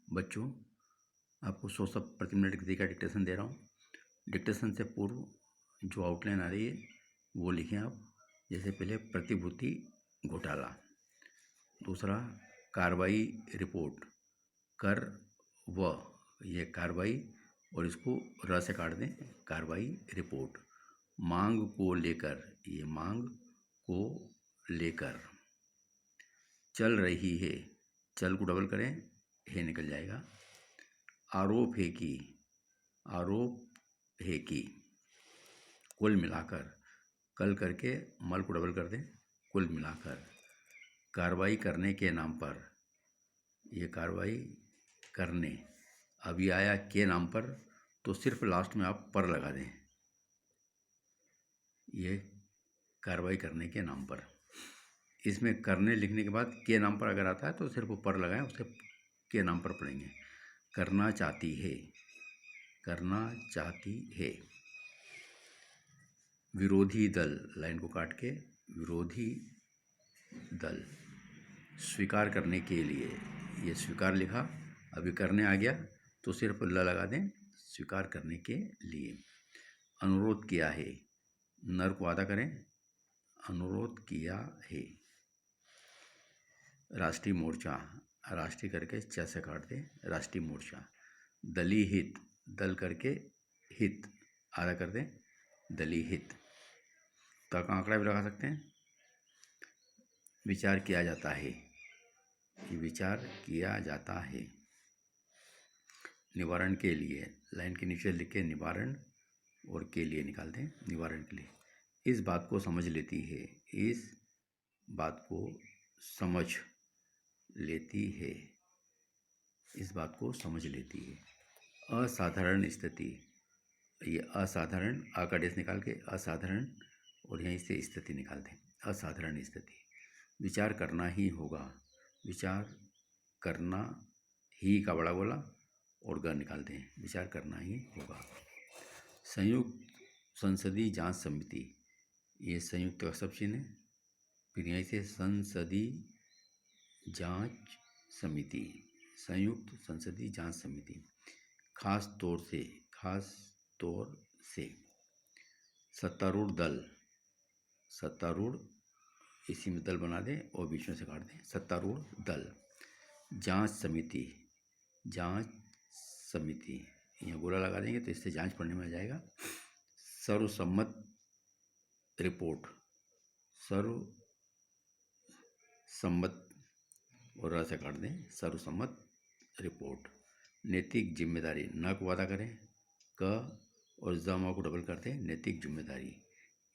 बच्चों, आपको 100 शब्द प्रति मिनट गति का डिक्टेशन दे रहा हूँ। डिक्टेशन से पूर्व जो आउटलाइन आ रही है वो लिखें आप। जैसे पहले प्रतिभूति घोटाला, दूसरा कार्रवाई रिपोर्ट, कर व, ये कार्रवाई और इसको र से काट दें, कार्रवाई रिपोर्ट। मांग को लेकर, ये मांग को लेकर। चल रही है, चल को डबल करें, है निकल जाएगा। आरोप है कि, आरोप है कि। कुल मिलाकर, कल करके मल को डबल कर दें, कुल मिलाकर। कार्रवाई करने के नाम पर, ये कार्रवाई करने, अभी आया के नाम पर तो सिर्फ लास्ट में आप पर लगा दें, ये कार्रवाई करने के नाम पर। इसमें करने लिखने के बाद के नाम पर अगर आता है तो सिर्फ पर लगाएं, उसके के नाम पर पढ़ेंगे। करना चाहती है, करना चाहती है। विरोधी दल, लाइन को काट के, विरोधी दल। स्वीकार करने के लिए, ये स्वीकार लिखा, अभी करने आ गया तो सिर्फ ल लगा दें, स्वीकार करने के लिए। अनुरोध किया है, नर को आधा करें, अनुरोध किया है। राष्ट्रीय मोर्चा, राष्ट्रीय करके च से काट दें, राष्ट्रीय मोर्चा। दलीय हित, दल करके हित आधा कर दें, दलीय हित। तक आंकड़ा भी लगा सकते हैं। विचार किया जाता है, ये विचार किया जाता है। निवारण के लिए, लाइन के नीचे लिख के निवारण और के लिए निकाल दें, निवारण के लिए। इस बात को समझ लेती है, इस बात को समझ लेती है, इस बात को समझ लेती है। असाधारण स्थिति, ये असाधारण, आ का डेस निकाल के असाधारण और यहीं से स्थिति निकाल दें, असाधारण स्थिति। विचार करना ही होगा, विचार करना ही का बड़ा बोला और ग निकाल दें, विचार करना ही होगा। संयुक्त संसदीय जांच समिति, ये संयुक्त का सब चिन्ह है, फिर यहीं से संसदीय जांच समिति, संयुक्त संसदीय जांच समिति। खास तौर से, खास तौर से। सत्तारूढ़ दल, सत्तारूढ़ इसी में दल बना दें और बीच में से काट दें, सत्तारूढ़ दल। जांच समिति, जांच समिति, यहाँ गोला लगा देंगे तो इससे जांच पढ़ने में आ जाएगा। सर्वसम्मत रिपोर्ट, सर्वसम्मत और र से काट दें, सर्वसम्मत रिपोर्ट। नैतिक जिम्मेदारी, न को वादा करें, क और जमा को डबल करते हैं, नैतिक जिम्मेदारी।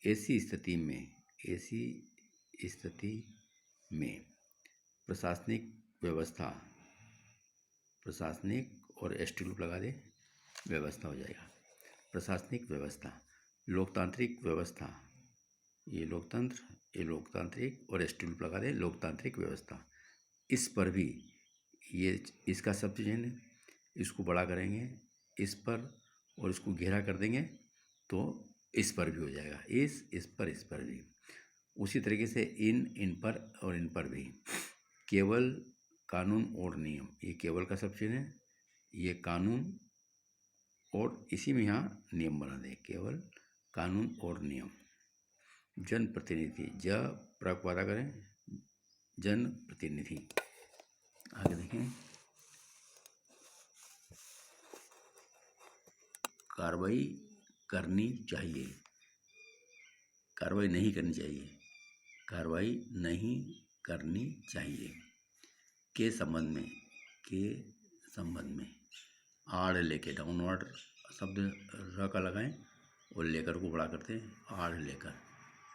ऐसी स्थिति में, ऐसी स्थिति में। प्रशासनिक व्यवस्था, प्रशासनिक और एस टी लूप लगा दे, व्यवस्था हो जाएगा, प्रशासनिक व्यवस्था। लोकतांत्रिक व्यवस्था, ये लोकतंत्र, ये लोकतांत्रिक और एस टी लूप लगा दे, लोकतांत्रिक व्यवस्था। इस पर भी, ये इसका सब चिन्ह, इसको बड़ा करेंगे इस पर और इसको घेरा कर देंगे तो इस पर भी हो जाएगा, इस पर भी। उसी तरीके से इन पर और इन पर भी। केवल कानून और नियम, ये केवल का सब चिन्ह है, ये कानून और इसी में यहाँ नियम बना दें, केवल कानून और नियम। जनप्रतिनिधि, ज प्रक वादा करें, जनप्रतिनिधि। आगे देखें, कार्रवाई करनी चाहिए, कार्रवाई नहीं करनी चाहिए, कार्रवाई नहीं करनी चाहिए। के संबंध में, के संबंध में। आड़ लेके, डाउनवर्ड शब्द र का लगाएं और लेकर को बड़ा करते हैं, आड़ लेकर।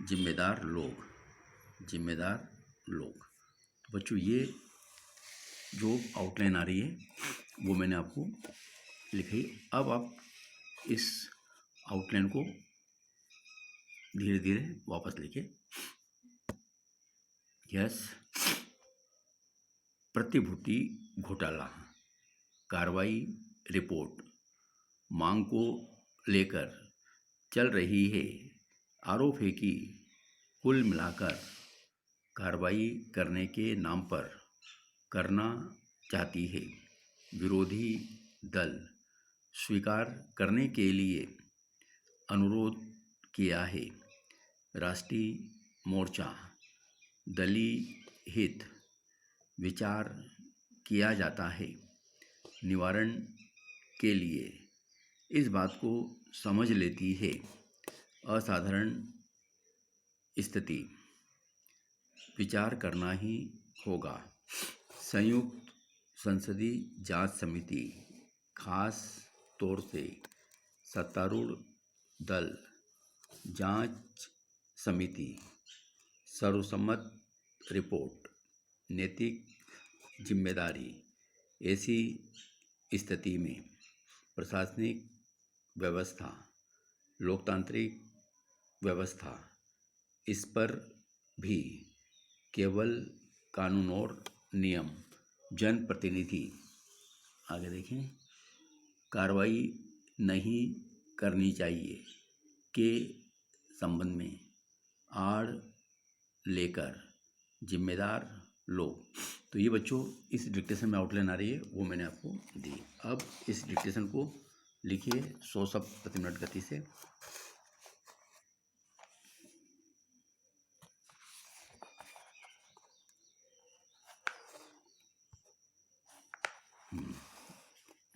जिम्मेदार लोग, जिम्मेदार लोग। तो बच्चों, ये जो आउटलाइन आ रही है वो मैंने आपको लिखी। अब आप इस आउटलाइन को धीरे धीरे वापस लिखे। यस, प्रतिभूति घोटाला, कार्रवाई रिपोर्ट, मांग को लेकर, चल रही है, आरोप है कि, कुल मिलाकर, कार्रवाई करने के नाम पर, करना चाहती है, विरोधी दल स्वीकार करने के लिए अनुरोध किया है। राष्ट्रीय मोर्चा दलीय हित विचार किया जाता है। निवारण के लिए इस बात को समझ लेती है। असाधारण स्थिति विचार करना ही होगा। संयुक्त संसदीय जांच समिति खास तौर से सत्तारूढ़ दल जांच समिति सर्वसम्मत रिपोर्ट नैतिक जिम्मेदारी। ऐसी स्थिति में प्रशासनिक व्यवस्था लोकतांत्रिक व्यवस्था इस पर भी केवल कानून और नियम जनप्रतिनिधि आगे देखें कार्रवाई नहीं करनी चाहिए के संबंध में आड़ लेकर जिम्मेदार लोग। तो ये बच्चों इस डिक्टेशन में आउटलाइन आ रही है वो मैंने आपको दी। अब इस डिक्टेशन को लिखिए 100 शब्द प्रति मिनट गति से।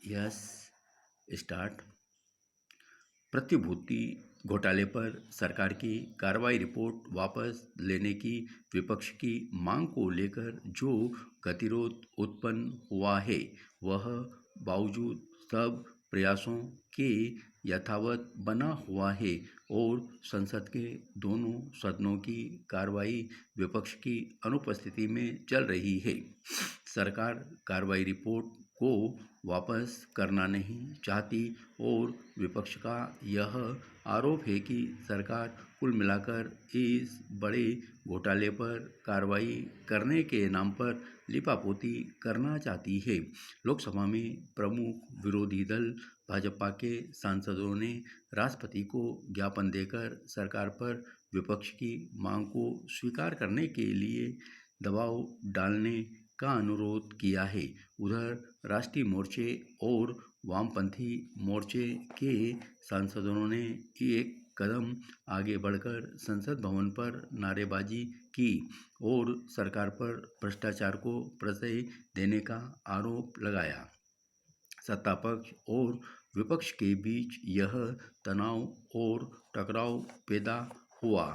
Yes start. प्रतिभूति घोटाले पर सरकार की कार्रवाई रिपोर्ट वापस लेने की विपक्ष की मांग को लेकर जो गतिरोध उत्पन्न हुआ है वह बावजूद सब प्रयासों के यथावत बना हुआ है और संसद के दोनों सदनों की कार्रवाई विपक्ष की अनुपस्थिति में चल रही है। सरकार कार्रवाई रिपोर्ट को वापस करना नहीं चाहती और विपक्ष का यह आरोप है कि सरकार कुल मिलाकर इस बड़े घोटाले पर कार्रवाई करने के नाम पर लिपापोती करना चाहती है। लोकसभा में प्रमुख विरोधी दल भाजपा के सांसदों ने राष्ट्रपति को ज्ञापन देकर सरकार पर विपक्ष की मांग को स्वीकार करने के लिए दबाव डालने का अनुरोध किया है। उधर राष्ट्रीय मोर्चे और वामपंथी मोर्चे के सांसदों ने एक कदम आगे बढ़कर संसद भवन पर नारेबाजी की और सरकार पर भ्रष्टाचार को प्रश्रय देने का आरोप लगाया। सत्तापक्ष और विपक्ष के बीच यह तनाव और टकराव पैदा हुआ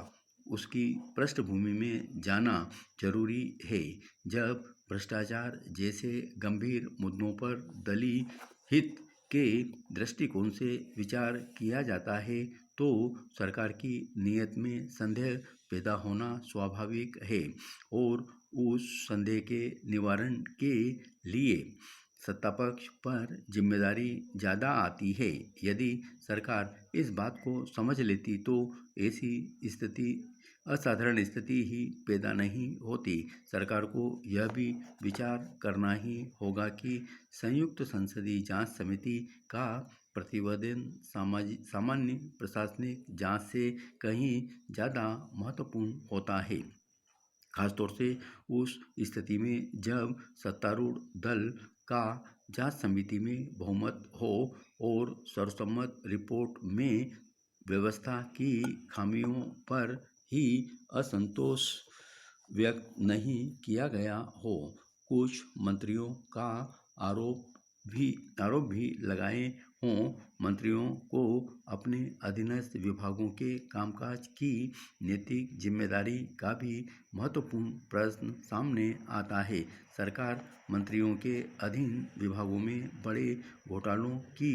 उसकी पृष्ठभूमि में जाना जरूरी है। जब भ्रष्टाचार जैसे गंभीर मुद्दों पर दलीय हित के दृष्टिकोण से विचार किया जाता है तो सरकार की नीयत में संदेह पैदा होना स्वाभाविक है और उस संदेह के निवारण के लिए सत्तापक्ष पर जिम्मेदारी ज़्यादा आती है। यदि सरकार इस बात को समझ लेती तो ऐसी स्थिति असाधारण स्थिति ही पैदा नहीं होती। सरकार को यह भी विचार करना ही होगा कि संयुक्त संसदीय जांच समिति का प्रतिवेदन सामान्य प्रशासनिक जांच से कहीं ज़्यादा महत्वपूर्ण होता है, खासतौर से उस स्थिति में जब सत्तारूढ़ दल का जांच समिति में बहुमत हो और सर्वसम्मत रिपोर्ट में व्यवस्था की खामियों पर ही असंतोष व्यक्त नहीं किया गया हो। कुछ मंत्रियों का आरोप भी लगाए हों। मंत्रियों को अपने अधीनस्थ विभागों के कामकाज की नैतिक जिम्मेदारी का भी महत्वपूर्ण प्रश्न सामने आता है। सरकार मंत्रियों के अधीन विभागों में बड़े घोटालों की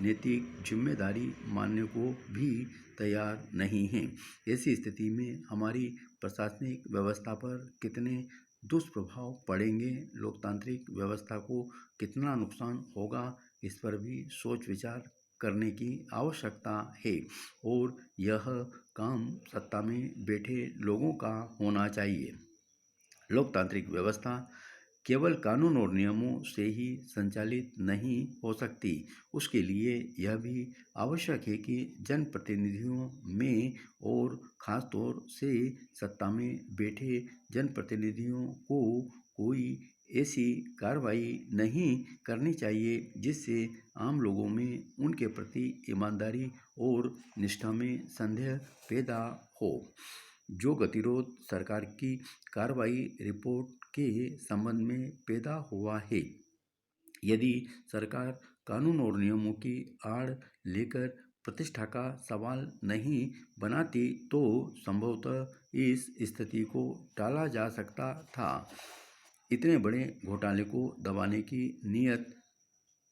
नैतिक जिम्मेदारी मानने को भी तैयार नहीं है। ऐसी स्थिति में हमारी प्रशासनिक व्यवस्था पर कितने दुष्प्रभाव पड़ेंगे, लोकतांत्रिक व्यवस्था को कितना नुकसान होगा, इस पर भी सोच विचार करने की आवश्यकता है और यह काम सत्ता में बैठे लोगों का होना चाहिए। लोकतांत्रिक व्यवस्था केवल कानून और नियमों से ही संचालित नहीं हो सकती। उसके लिए यह भी आवश्यक है कि जनप्रतिनिधियों में और ख़ास तौर से सत्ता में बैठे जनप्रतिनिधियों को कोई ऐसी कार्रवाई नहीं करनी चाहिए जिससे आम लोगों में उनके प्रति ईमानदारी और निष्ठा में संदेह पैदा हो। जो गतिरोध सरकार की कार्रवाई रिपोर्ट के संबंध में पैदा हुआ है, यदि सरकार कानून और नियमों की आड़ लेकर प्रतिष्ठा का सवाल नहीं बनाती तो संभवतः इस स्थिति को टाला जा सकता था। इतने बड़े घोटाले को दबाने की नीयत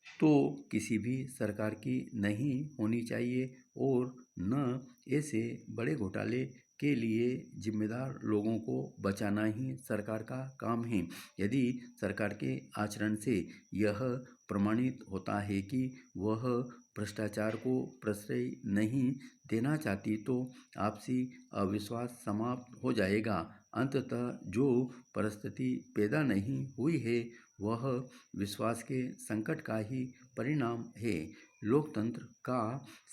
तो किसी भी सरकार की नहीं होनी चाहिए और न ऐसे बड़े घोटाले के लिए जिम्मेदार लोगों को बचाना ही सरकार का काम है। यदि सरकार के आचरण से यह प्रमाणित होता है कि वह भ्रष्टाचार को प्रश्रय नहीं देना चाहती तो आपसी अविश्वास समाप्त हो जाएगा। अंततः जो परिस्थिति पैदा नहीं हुई है वह विश्वास के संकट का ही परिणाम है। लोकतंत्र का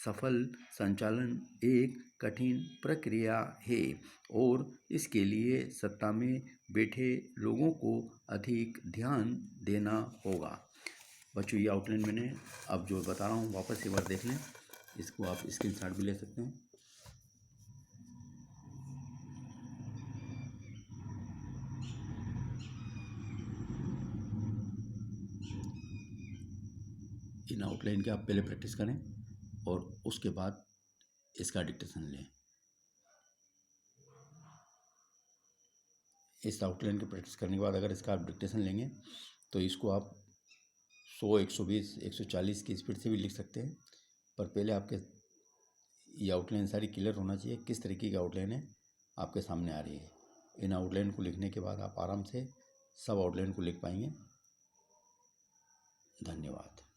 सफल संचालन एक कठिन प्रक्रिया है और इसके लिए सत्ता में बैठे लोगों को अधिक ध्यान देना होगा। बच्चों, ये आउटलाइन मैंने अब जो बता रहा हूँ वापस एक बार देख लें। इसको आप स्क्रीनशॉट भी ले सकते हैं। इन आउटलाइन की आप पहले प्रैक्टिस करें और उसके बाद इसका डिक्टेशन लें। इस आउटलाइन की प्रैक्टिस करने के बाद अगर इसका आप डिक्टेशन लेंगे तो इसको आप 100, 120, 140 की स्पीड से भी लिख सकते हैं। पर पहले आपके ये आउटलाइन सारी क्लियर होना चाहिए किस तरीके की आउटलाइन है आपके सामने आ रही है। इन आउटलाइन को लिखने के बाद आप आराम से सब आउटलाइन को लिख पाएंगे। धन्यवाद।